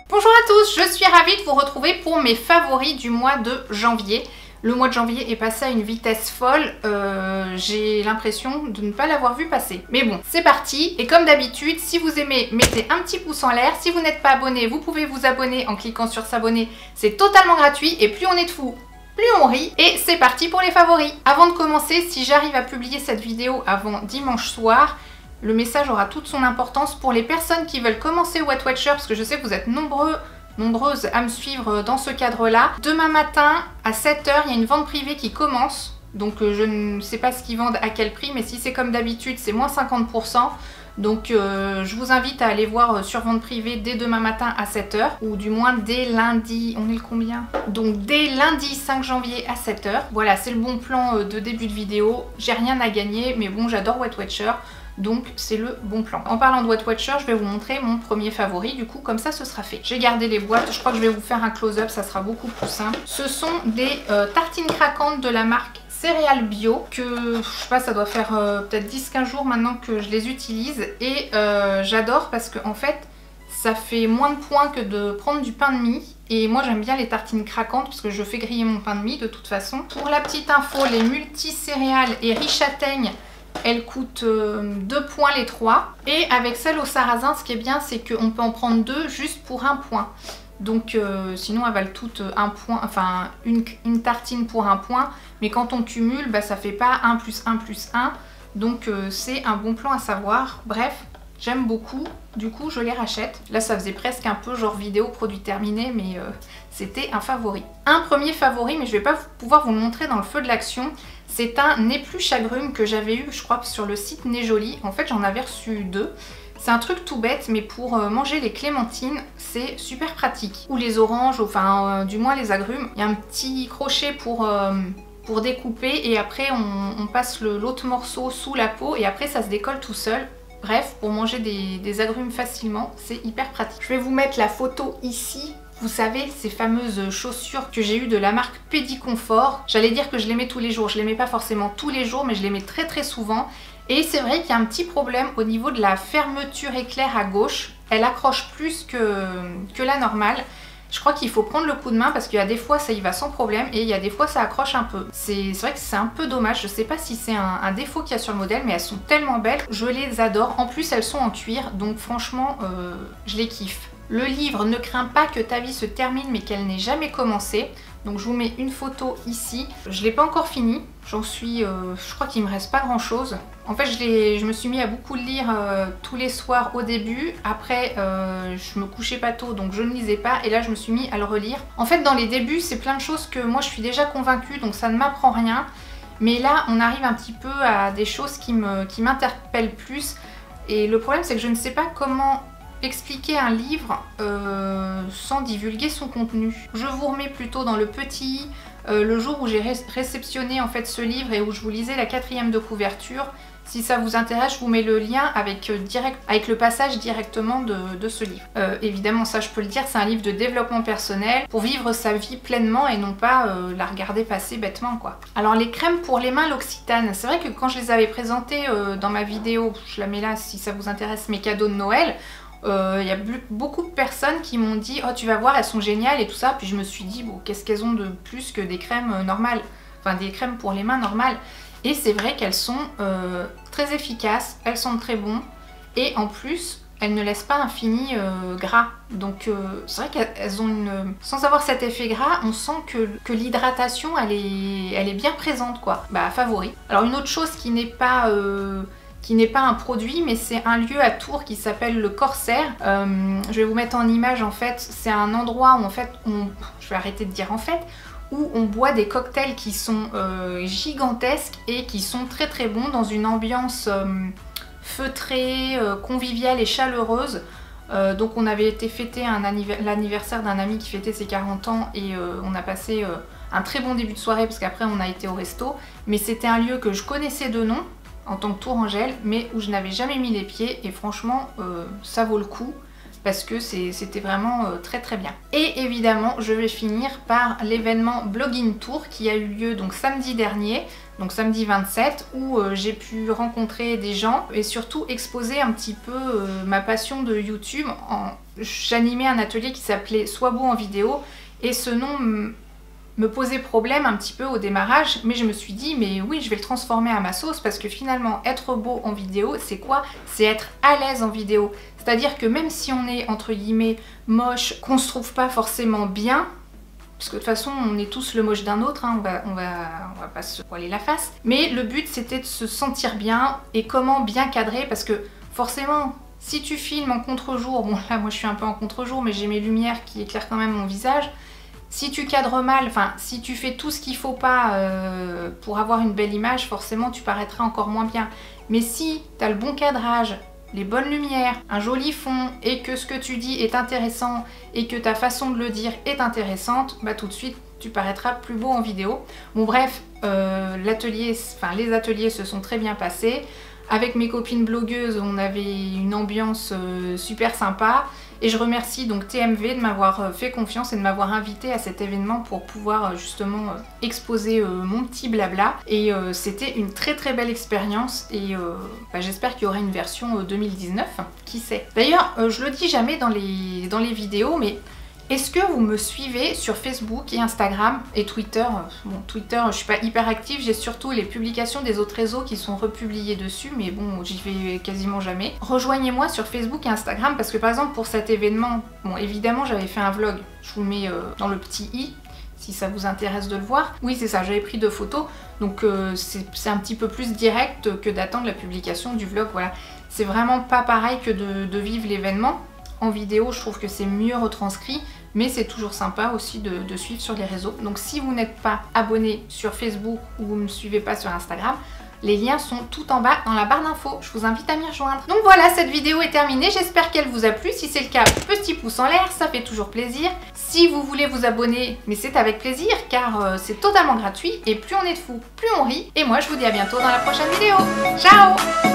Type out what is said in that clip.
Bonjour à tous, je suis ravie de vous retrouver pour mes favoris du mois de janvier. Le mois de janvier est passé à une vitesse folle, j'ai l'impression de ne pas l'avoir vu passer. Mais bon, c'est parti, et comme d'habitude, si vous aimez, mettez un petit pouce en l'air. Si vous n'êtes pas abonné, vous pouvez vous abonner en cliquant sur s'abonner, c'est totalement gratuit, et plus on est de fous, plus on rit. Et c'est parti pour les favoris. Avant de commencer, si j'arrive à publier cette vidéo avant dimanche soir, le message aura toute son importance pour les personnes qui veulent commencer Weight Watcher, parce que je sais que vous êtes nombreuses à me suivre dans ce cadre-là. Demain matin, à 7 h, il y a une vente privée qui commence. Donc je ne sais pas ce qu'ils vendent, à quel prix, mais si c'est comme d'habitude, c'est moins 50%. Donc je vous invite à aller voir sur vente privée dès demain matin à 7 h, ou du moins dès lundi, on est le combien? Donc dès lundi 5 janvier à 7 h. Voilà, c'est le bon plan de début de vidéo. J'ai rien à gagner, mais bon, j'adore Weight Watcher. Donc c'est le bon plan. En parlant de Weight Watcher, je vais vous montrer mon premier favori, du coup comme ça ce sera fait. J'ai gardé les boîtes, je crois que je vais vous faire un close-up, ça sera beaucoup plus simple. Ce sont des tartines craquantes de la marque Céréales Bio, que je sais pas, ça doit faire peut-être 10-15 jours maintenant que je les utilise. Et j'adore parce que en fait ça fait moins de points que de prendre du pain de mie. Et moi j'aime bien les tartines craquantes parce que je fais griller mon pain de mie de toute façon. Pour la petite info, les multi-céréales et riz châtaigne, elles coûtent 2 points les 3. Et avec celle au sarrasin, ce qui est bien, c'est qu'on peut en prendre 2 juste pour 1 point. Donc sinon elles valent toutes 1 point, enfin une tartine pour 1 point. Mais quand on cumule, bah, ça fait pas 1 plus 1 plus 1. Donc c'est un bon plan à savoir. Bref, j'aime beaucoup, du coup je les rachète. Là ça faisait presque un peu genre vidéo produit terminé, mais c'était un favori. Un premier favori, mais je vais pas pouvoir vous le montrer dans le feu de l'action. C'est un épluche agrumes que j'avais eu, je crois, sur le site Né Joli. En fait, j'en avais reçu 2. C'est un truc tout bête, mais pour manger les clémentines, c'est super pratique. Ou les oranges, enfin, du moins les agrumes. Il y a un petit crochet pour découper, et après, on passe l'autre morceau sous la peau, et après, ça se décolle tout seul. Bref, pour manger des agrumes facilement, c'est hyper pratique. Je vais vous mettre la photo ici. Vous savez, ces fameuses chaussures que j'ai eues de la marque Pédiconfort. J'allais dire que je les mets tous les jours. Je les mets pas forcément tous les jours, mais je les mets très très souvent. Et c'est vrai qu'il y a un petit problème au niveau de la fermeture éclair à gauche. Elle accroche plus que la normale. Je crois qu'il faut prendre le coup de main parce qu'il y a des fois ça y va sans problème et il y a des fois ça accroche un peu. C'est vrai que c'est un peu dommage. Je sais pas si c'est un défaut qu'il y a sur le modèle, mais elles sont tellement belles. Je les adore. En plus, elles sont en cuir, donc franchement, je les kiffe. Le livre Ne crains pas que ta vie se termine mais qu'elle n'ait jamais commencé. Donc je vous mets une photo ici. Je ne l'ai pas encore fini. J'en suis... je crois qu'il me reste pas grand chose. En fait je me suis mis à beaucoup lire tous les soirs au début. Après je me couchais pas tôt donc je ne lisais pas. Et là je me suis mis à le relire. En fait dans les débuts c'est plein de choses que moi je suis déjà convaincue, donc ça ne m'apprend rien. Mais là on arrive un petit peu à des choses qui m'interpellent plus. Et le problème c'est que je ne sais pas comment expliquer un livre sans divulguer son contenu. Je vous remets plutôt dans le petit le jour où j'ai réceptionné en fait ce livre et où je vous lisais la 4e de couverture. Si ça vous intéresse, je vous mets le lien avec le passage directement de ce livre. Évidemment, ça je peux le dire, c'est un livre de développement personnel pour vivre sa vie pleinement et non pas la regarder passer bêtement quoi. Alors les crèmes pour les mains L'Occitane, c'est vrai que quand je les avais présentées dans ma vidéo, je la mets là si ça vous intéresse, mes cadeaux de Noël, il y a beaucoup de personnes qui m'ont dit « Oh tu vas voir, elles sont géniales et tout ça ». Puis je me suis dit « Bon, qu'est-ce qu'elles ont de plus que des crèmes normales ?» Enfin des crèmes pour les mains normales. Et c'est vrai qu'elles sont très efficaces, elles sont très bonnes. Et en plus, elles ne laissent pas un fini gras. Donc c'est vrai qu'elles ont une... Sans avoir cet effet gras, on sent que l'hydratation, elle est bien présente quoi. Bah favori. Alors une autre chose qui n'est pas un produit, mais c'est un lieu à Tours qui s'appelle le Corsaire. Je vais vous mettre en image en fait, c'est un endroit où en fait, je vais arrêter de dire en fait, où on boit des cocktails qui sont gigantesques et qui sont très très bons dans une ambiance feutrée, conviviale et chaleureuse. Donc on avait été fêter l'anniversaire d'un ami qui fêtait ses 40 ans et on a passé un très bon début de soirée parce qu'après on a été au resto. Mais c'était un lieu que je connaissais de nom en tant que Tourangelle, mais où je n'avais jamais mis les pieds et franchement ça vaut le coup. parce que c'était vraiment très très bien. Et évidemment, je vais finir par l'événement Blogging Tour qui a eu lieu donc samedi dernier, donc samedi 27, où j'ai pu rencontrer des gens et surtout exposer un petit peu ma passion de YouTube. J'animais un atelier qui s'appelait Sois beau en vidéo et ce nom me posait problème un petit peu au démarrage, mais je me suis dit mais oui, je vais le transformer à ma sauce parce que finalement être beau en vidéo c'est quoi? C'est être à l'aise en vidéo, c'est-à-dire que même si on est entre guillemets moche, qu'on se trouve pas forcément bien, parce que de toute façon on est tous le moche d'un autre, hein, on va pas se voiler la face, mais le but c'était de se sentir bien et comment bien cadrer, parce que forcément si tu filmes en contre-jour, bon là moi je suis un peu en contre-jour mais j'ai mes lumières qui éclairent quand même mon visage. Si tu cadres mal, enfin si tu fais tout ce qu'il faut pas pour avoir une belle image, forcément tu paraîtras encore moins bien. Mais si tu as le bon cadrage, les bonnes lumières, un joli fond et que ce que tu dis est intéressant et que ta façon de le dire est intéressante, bah tout de suite tu paraîtras plus beau en vidéo. Bon bref, les ateliers se sont très bien passés. Avec mes copines blogueuses, on avait une ambiance super sympa. Et je remercie donc TMV de m'avoir fait confiance et de m'avoir invité à cet événement pour pouvoir justement exposer mon petit blabla. Et c'était une très très belle expérience et j'espère qu'il y aura une version 2019, qui sait. D'ailleurs, je le dis jamais dans les vidéos, mais est-ce que vous me suivez sur Facebook et Instagram et Twitter? Bon, Twitter, je suis pas hyper active, j'ai surtout les publications des autres réseaux qui sont republiées dessus, mais bon, j'y vais quasiment jamais. Rejoignez-moi sur Facebook et Instagram parce que par exemple pour cet événement, bon évidemment j'avais fait un vlog, je vous le mets dans le petit i, si ça vous intéresse de le voir. Oui c'est ça, j'avais pris 2 photos, donc c'est un petit peu plus direct que d'attendre la publication du vlog, voilà. C'est vraiment pas pareil que de vivre l'événement. En vidéo, je trouve que c'est mieux retranscrit, mais c'est toujours sympa aussi de suivre sur les réseaux. Donc si vous n'êtes pas abonné sur Facebook ou vous ne me suivez pas sur Instagram, les liens sont tout en bas dans la barre d'infos. Je vous invite à m'y rejoindre. Donc voilà, cette vidéo est terminée. J'espère qu'elle vous a plu. Si c'est le cas, petit pouce en l'air, ça fait toujours plaisir. Si vous voulez vous abonner, mais c'est avec plaisir car c'est totalement gratuit. Et plus on est de fous, plus on rit. Et moi, je vous dis à bientôt dans la prochaine vidéo. Ciao!